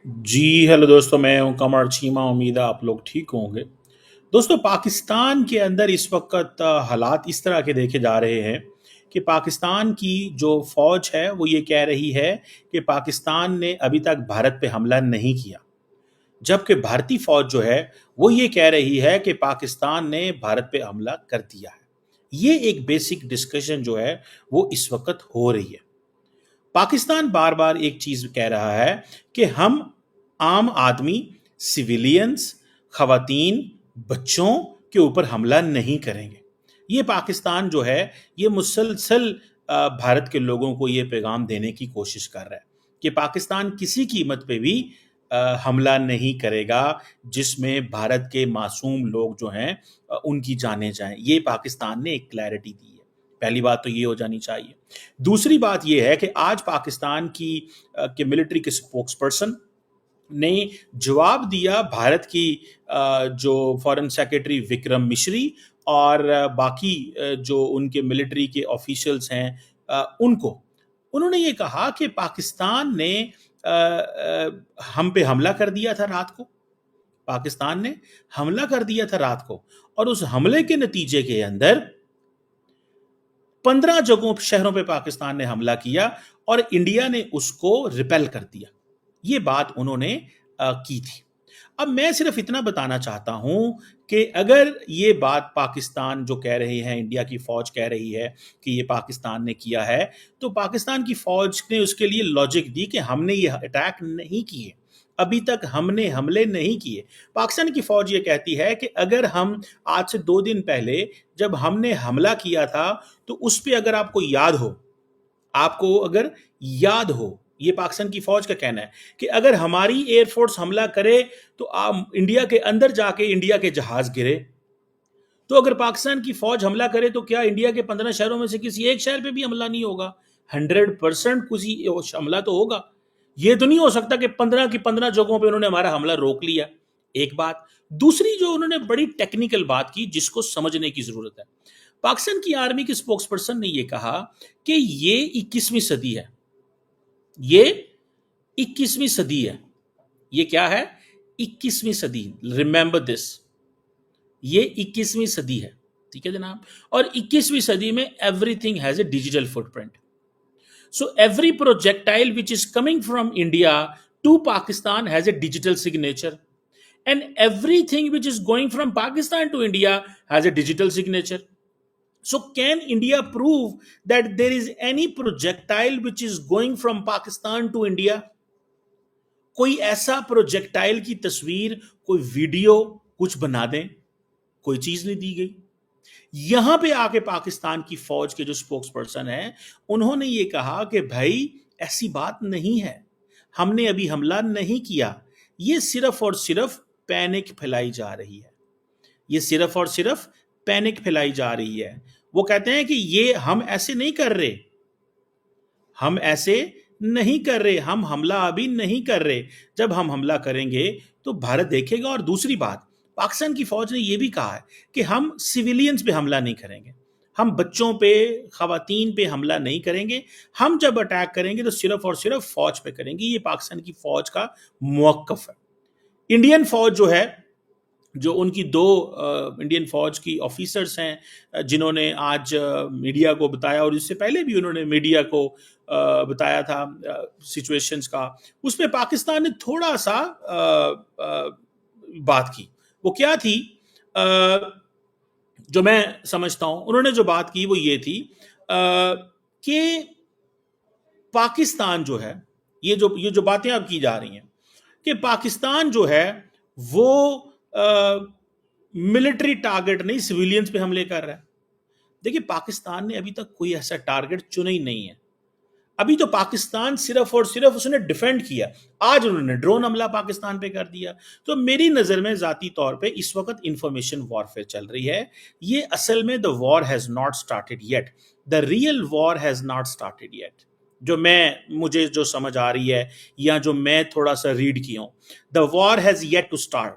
जी hello दोस्तों, मैं हूं कमर चीमा। उम्मीद है आप लोग ठीक होंगे। दोस्तों, पाकिस्तान के अंदर इस वक्त हालात इस तरह के देखे जा रहे हैं कि पाकिस्तान की जो फौज है वो ये कह रही है कि पाकिस्तान ने अभी तक भारत पे हमला नहीं किया, जबकि भारतीय फौज जो है वो ये कह रही है कि पाकिस्तान ने भारत पे हमला कर दिया है। ये एक बेसिक डिस्कशन जो है वो इस वक्त हो रही है। पाकिस्तान बार बार एक चीज कह रहा है कि हम आम आदमी, सिविलियंस, खवातीन, बच्चों के ऊपर हमला नहीं करेंगे। ये पाकिस्तान जो है ये मुसलसल भारत के लोगों को ये पैगाम देने की कोशिश कर रहा है कि पाकिस्तान किसी कीमत पे भी हमला नहीं करेगा जिसमें भारत के मासूम लोग जो हैं उनकी जानें जाएं। ये पाकिस्तान ने एक क्लैरिटी दी है। पहली बात तो ये हो जानी चाहिए। दूसरी बात यह है कि आज पाकिस्तान की के मिलिट्री के स्पोक्स पर्सन ने जवाब दिया भारत की जो फॉरेन सेक्रेटरी विक्रम मिश्री और बाकी जो उनके मिलिट्री के ऑफिशियल्स हैं उनको। उन्होंने ये कहा कि पाकिस्तान ने हम पे हमला कर दिया था रात को। पाकिस्तान ने हमला कर दिया था रात को, और उस हमले के नतीजे के अंदर 15 जगहों शहरों पे पाकिस्तान ने हमला किया और इंडिया ने उसको रिपेल कर दिया। ये बात उन्होंने की थी। अब मैं सिर्फ इतना बताना चाहता हूं कि अगर ये बात पाकिस्तान जो कह रहे हैं, इंडिया की फौज कह रही है कि ये पाकिस्तान ने किया है, तो पाकिस्तान की फौज ने उसके लिए लॉजिक दी कि हमने ये अटैक नहीं किए, अभी तक हमने हमले नहीं किए। पाकिस्तान की फौज ये कहती है कि अगर हम आज से 2 दिन पहले जब हमने हमला किया था तो उस पर अगर आपको अगर याद हो, ये पाकिस्तान की फौज का कहना है कि अगर हमारी एयरफोर्स हमला करे तो आप इंडिया के अंदर जाके इंडिया के जहाज गिरे। तो अगर पाकिस्तान की फौज हमला करे तो क्या इंडिया के 15 शहरों में से किसी एक शहर पे भी हमला नहीं होगा? 100% किसी हमला तो होगा। ये तो नहीं हो सकता कि 15 की 15 जगहों पे उन्होंने हमारा हमला रोक लिया। एक बात। दूसरी जो उन्होंने बड़ी टेक्निकल बात की जिसको समझने की जरूरत है, पाकिस्तान की आर्मी के स्पोक्स पर्सन ने यह कहा कि ये 21वीं सदी है। ये 21वीं सदी है। ये क्या है? 21वीं सदी। रिमेंबर दिस, ये 21वीं सदी है। ठीक है जनाब। और 21वीं सदी में everything has a digital footprint. So every projectile which is coming from India to Pakistan has a digital signature, and everything which is going from Pakistan to India has a digital signature. So can India prove that there is any projectile which is going from Pakistan to India? कोई ऐसा projectile की तस्वीर, कोई video कुछ बना दें? कोई चीज नहीं दी गई। यहां पे आके पाकिस्तान की फौज के जो स्पोक्स पर्सन है उन्होंने ये कहा कि भाई ऐसी बात नहीं है, हमने अभी हमला नहीं किया, ये सिर्फ और सिर्फ पैनिक फैलाई जा रही है। ये सिर्फ और सिर्फ पैनिक फैलाई जा रही है। वो कहते हैं कि ये हम ऐसे नहीं कर रहे, हम ऐसे नहीं कर रहे, हम हमला अभी नहीं कर रहे। जब हम हमला करेंगे तो भारत देखेगा। और दूसरी बात, पाकिस्तान की फौज ने यह भी कहा है कि हम सिविलियंस पे हमला नहीं करेंगे, हम बच्चों पे, खवातीन पे हमला नहीं करेंगे। हम जब अटैक करेंगे तो सिर्फ और सिर्फ फौज पे करेंगे। ये पाकिस्तान की फौज का मौक़िफ़ है। इंडियन फौज जो है, जो उनकी 2 इंडियन फौज की ऑफिसर्स हैं जिन्होंने आज मीडिया को बताया, और इससे पहले भी उन्होंने मीडिया को बताया था सिचुएशंस का, उसमें पाकिस्तान ने थोड़ा सा बात की। वो क्या थी? जो मैं समझता हूं उन्होंने जो बात की वो ये थी कि पाकिस्तान जो है, ये जो बातें अब की जा रही हैं कि पाकिस्तान जो है वो मिलिट्री टारगेट नहीं, सिविलियंस पे हमले कर रहा है। देखिए, पाकिस्तान ने अभी तक कोई ऐसा टारगेट चुना ही नहीं है। अभी तो पाकिस्तान सिर्फ और सिर्फ उसने डिफेंड किया। आज उन्होंने ड्रोन हमला पाकिस्तान पे कर दिया। तो मेरी नजर में जाती तौर पे इस वक्त इंफॉर्मेशन वॉरफेयर चल रही है। ये असल में the war has not started yet, the real war has not started yet. मुझे जो समझ आ रही है या जो मैं थोड़ा सा रीड किया हूं, the war has yet to start.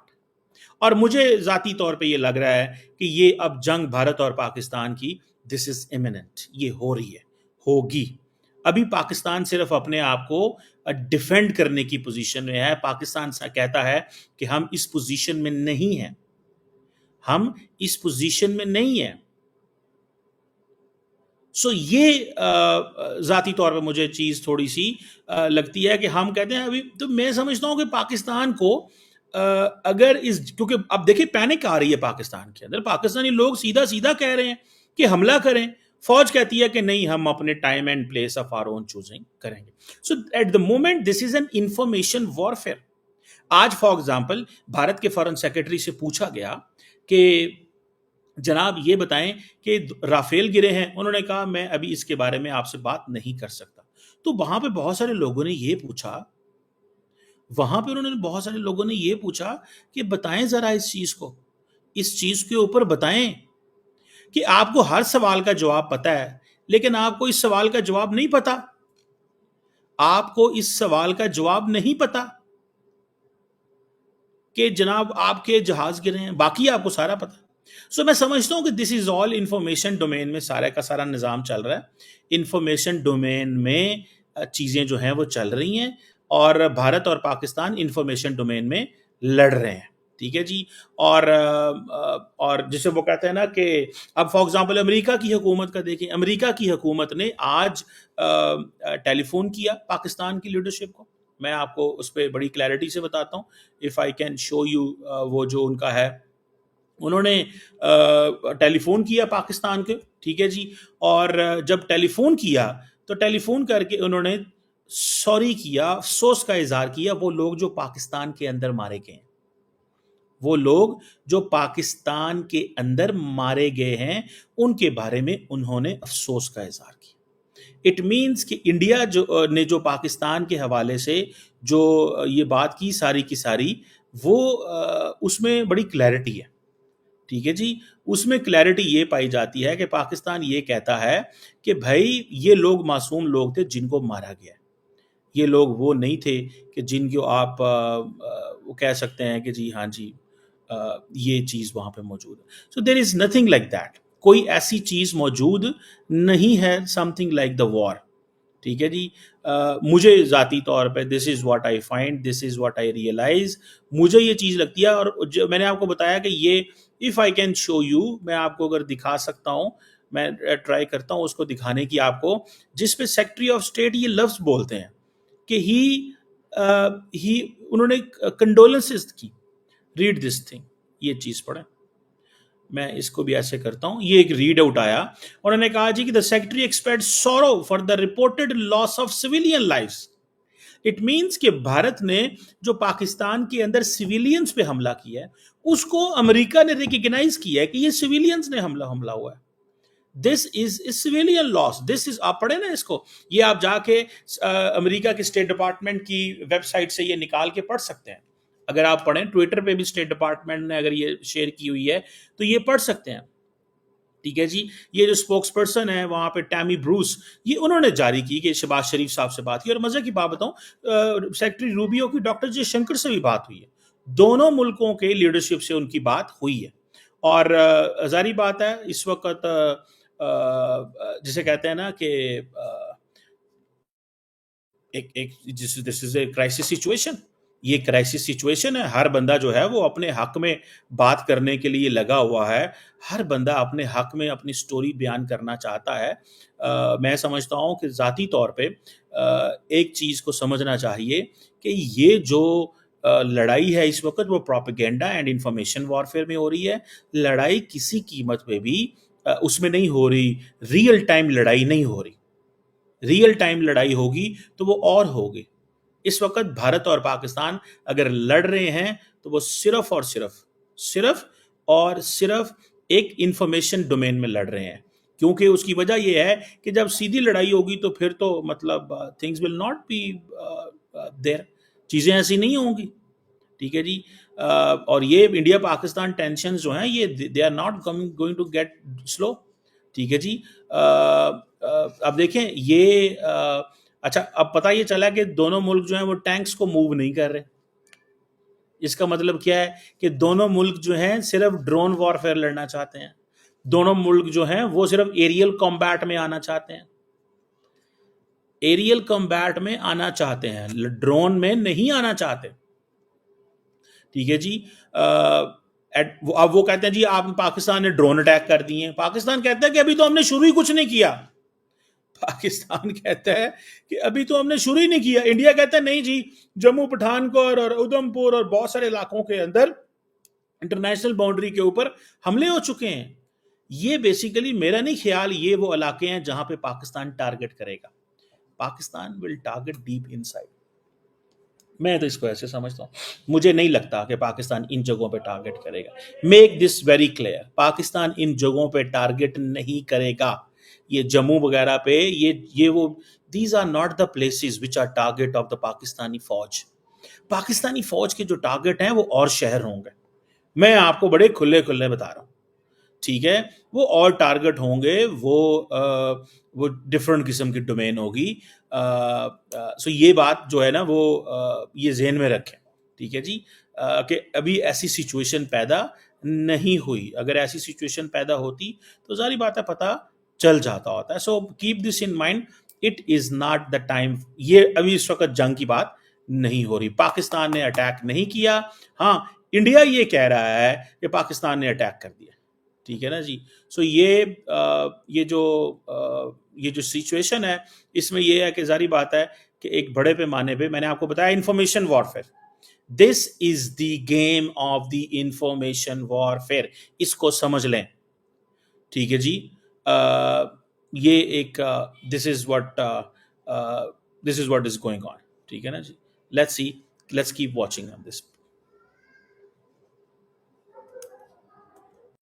और मुझे जाती तौर पे ये लग रहा है कि ये अब जंग भारत और पाकिस्तान की, दिस इज इमिनेंट, ये हो रही है, होगी। अभी पाकिस्तान सिर्फ अपने आप को ڈیفینڈ کرنے کی پوزیشن میں ہے. پاکستان کہتا ہے کہ ہم اس پوزیشن میں نہیں ہیں, ہم اس پوزیشن میں نہیں ہیں. سو یہ ذاتی طور پہ مجھے چیز تھوڑی سی لگتی ہے کہ ہم کہتے ہیں ابھی تو میں سمجھتا ہوں کہ پاکستان کو اگر کیونکہ اب دیکھیں پینک آ رہی ہے پاکستان کے اندر, پاکستانی لوگ سیدھا سیدھا کہہ رہے ہیں کہ حملہ کریں, فوج کہتی ہے کہ نہیں ہم اپنے time and place of our own choosing کریں گے. So at the moment this is an information warfare. آج فار ایگزامپل بھارت کے فارن سیکرٹری سے پوچھا گیا کہ جناب یہ بتائیں کہ رافیل گرے ہیں, انہوں نے کہا میں ابھی اس کے بارے میں آپ سے بات نہیں کر سکتا. تو وہاں پہ بہت سارے لوگوں نے یہ پوچھا, کہ بتائیں ذرا اس چیز کے اوپر بتائیں کہ آپ کو ہر سوال کا جواب پتا ہے لیکن آپ کو اس سوال کا جواب نہیں پتا, آپ کو اس سوال کا جواب نہیں پتا کہ جناب آپ کے جہاز گرے ہیں, باقی آپ کو سارا پتا. سو میں سمجھتا ہوں کہ دس از آل انفارمیشن ڈومین میں سارا کا سارا نظام چل رہا ہے. انفارمیشن ڈومین میں چیزیں جو ہیں وہ چل رہی ہیں اور بھارت اور پاکستان انفارمیشن ڈومین میں لڑ رہے ہیں. ٹھیک ہے جی. اور جسے وہ کہتے ہیں نا کہ اب فار ایگزامپل امریکہ کی حکومت کا دیکھیں, امریکہ کی حکومت نے آج ٹیلی فون کیا پاکستان کی لیڈرشپ کو. میں آپ کو اس پہ بڑی کلیئرٹی سے بتاتا ہوں, if I can show you وہ جو ان کا ہے, انہوں نے ٹیلی فون کیا پاکستان کے. ٹھیک ہے جی. اور جب ٹیلی فون کیا تو ٹیلی فون کر کے انہوں نے سوری کیا, افسوس کا اظہار کیا. وہ لوگ جو پاکستان کے اندر مارے گئے ہیں, وہ لوگ جو پاکستان کے اندر مارے گئے ہیں ان کے بارے میں انہوں نے افسوس کا اظہار کیا. اٹ مینس کہ انڈیا نے جو پاکستان کے حوالے سے جو یہ بات کی ساری کی ساری, وہ اس میں بڑی کلیئرٹی ہے. ٹھیک ہے جی. اس میں کلیئرٹی یہ پائی جاتی ہے کہ پاکستان یہ کہتا ہے کہ بھائی یہ لوگ معصوم لوگ تھے جن کو مارا گیا, یہ لوگ وہ نہیں تھے کہ جن کو آپ وہ کہہ سکتے ہیں کہ جی ہاں جی یہ چیز وہاں پہ موجود ہے. سو دیر از نتھنگ لائک دیٹ, کوئی ایسی چیز موجود نہیں ہے سم تھنگ لائک دا وار. ٹھیک ہے جی. مجھے ذاتی طور پہ this is what I find, this is what I realize, مجھے یہ چیز لگتی ہے. اور میں نے آپ کو بتایا کہ یہ if I can show you, میں آپ کو اگر دکھا سکتا ہوں, میں ٹرائی کرتا ہوں اس کو دکھانے کی آپ کو, جس پہ سیکرٹری آف اسٹیٹ یہ لفظ بولتے ہیں کہ انہوں نے کنڈولنسز کی. ریڈ دس تھنگ, یہ چیز پڑھیں. میں اس کو بھی ایسے کرتا ہوں. یہ ایک ریڈ آؤٹ آیا, انہوں نے کہا جی کہ the secretary expressed sorrow for the reported loss of civilian lives. It means کہ بھارت نے جو پاکستان کے اندر سویلینز پہ حملہ کیا ہے اس کو امریکہ نے ریکگنائز کیا ہے کہ یہ سویلینز نے حملہ ہوا ہے. دس از اے سویلین لاس. دس از, آپ پڑھیں نا اس کو, یہ آپ جا کے امریکہ کے اسٹیٹ ڈپارٹمنٹ کی ویب سائٹ سے یہ نکال کے پڑھ سکتے ہیں. اگر آپ پڑھیں, ٹویٹر پہ بھی اسٹیٹ ڈپارٹمنٹ نے اگر یہ شیئر کی ہوئی ہے تو یہ پڑھ سکتے ہیں. ٹھیک ہے جی. یہ جو اسپوکس پرسن ہے وہاں پہ ٹیمی بروس, یہ انہوں نے جاری کی کہ شہباز شریف صاحب سے بات کی. اور مزے کی بات بتاؤں, سیکرٹری روبیو کی ڈاکٹر جے شنکر سے بھی بات ہوئی ہے. دونوں ملکوں کے لیڈرشپ سے ان کی بات ہوئی ہے. اور ظاہری بات ہے اس وقت جسے کہتے ہیں نا کہ دس از اے کرائسس سچویشن. یہ کرائسس سچویشن ہے. ہر بندہ جو ہے وہ اپنے حق میں بات کرنے کے لیے لگا ہوا ہے. ہر بندہ اپنے حق میں اپنی سٹوری بیان کرنا چاہتا ہے. میں سمجھتا ہوں کہ ذاتی طور پہ ایک چیز کو سمجھنا چاہیے کہ یہ جو لڑائی ہے اس وقت وہ پروپیگنڈا اینڈ انفارمیشن وارفیئر میں ہو رہی ہے. لڑائی کسی قیمت پہ بھی اس میں نہیں ہو رہی. ریئل ٹائم لڑائی نہیں ہو رہی. ریئل ٹائم لڑائی ہوگی تو وہ اور ہوگی. اس وقت بھارت اور پاکستان اگر لڑ رہے ہیں تو وہ صرف اور صرف ایک انفارمیشن ڈومین میں لڑ رہے ہیں. کیونکہ اس کی وجہ یہ ہے کہ جب سیدھی لڑائی ہوگی تو پھر تو مطلب things will not be there. چیزیں ایسی نہیں ہوں گی. ٹھیک ہے جی. اور یہ انڈیا پاکستان ٹینشنز جو ہیں یہ they are not going to get slow. ٹھیک ہے جی. اب دیکھیں یہ اچھا اب پتہ یہ چلا کہ دونوں ملک جو ہیں وہ ٹینکس کو موو نہیں کر رہے. اس کا مطلب کیا ہے کہ دونوں ملک جو ہیں صرف ڈرون وارفیئر لڑنا چاہتے ہیں. دونوں ملک جو ہیں وہ صرف ایریل کمبیٹ میں آنا چاہتے ہیں. एरियल कम्बैट में आना चाहते हैं, ड्रोन में नहीं आना चाहते, ठीक है जी। अब वो कहते हैं जी आप पाकिस्तान ने ड्रोन अटैक कर दिए। पाकिस्तान कहता है कि अभी तो हमने शुरू ही कुछ नहीं किया। पाकिस्तान कहता है कि अभी तो हमने शुरू ही नहीं किया। इंडिया कहता है नहीं जी, जम्मू पठानकोट और उधमपुर और बहुत सारे इलाकों के अंदर इंटरनेशनल बाउंड्री के ऊपर हमले हो चुके हैं। ये बेसिकली मेरा नहीं ख्याल ये वो इलाके हैं जहां पे पाकिस्तान टारगेट करेगा। Pakistan will target deep inside. मैं तो इसको ऐसे समझता हूँ, मुझे नहीं लगता कि पाकिस्तान इन जगहों पे टारगेट करेगा। Make this very clear, Pakistan इन जगहों पे टारगेट नहीं करेगा। ये जम्मू वगैरह पे ये वो these are not the places which are target of the Pakistani फौज। पाकिस्तानी फौज के जो टारगेट हैं वो और शहर होंगे, मैं आपको बड़े खुले खुले बता रहा हूँ, ठीक है। वो और टारगेट होंगे, वो डिफरेंट किस्म की डोमेन होगी। सो ये बात जो है ना वो ये ज़हन में रखें, ठीक है जी, कि अभी ऐसी सिचुएशन पैदा नहीं हुई। अगर ऐसी सिचुएशन पैदा होती तो जारी बात है पता चल जाता होता है। So keep this in mind, it is not the time. ये अभी इस वक्त जंग की बात नहीं हो रही। पाकिस्तान ने अटैक नहीं किया, हाँ इंडिया ये कह रहा है कि पाकिस्तान ने अटैक कर दिया, ठीक है ना जी। सो ये जो सिचुएशन है इसमें ये है कि जारी बात है कि एक बड़े पैमाने पे मैंने आपको बताया information warfare, this is the game of the information warfare, इसको समझ लें, ठीक है जी। ये एक this is what is going on, ठीक है ना जी। Let's keep watching on this.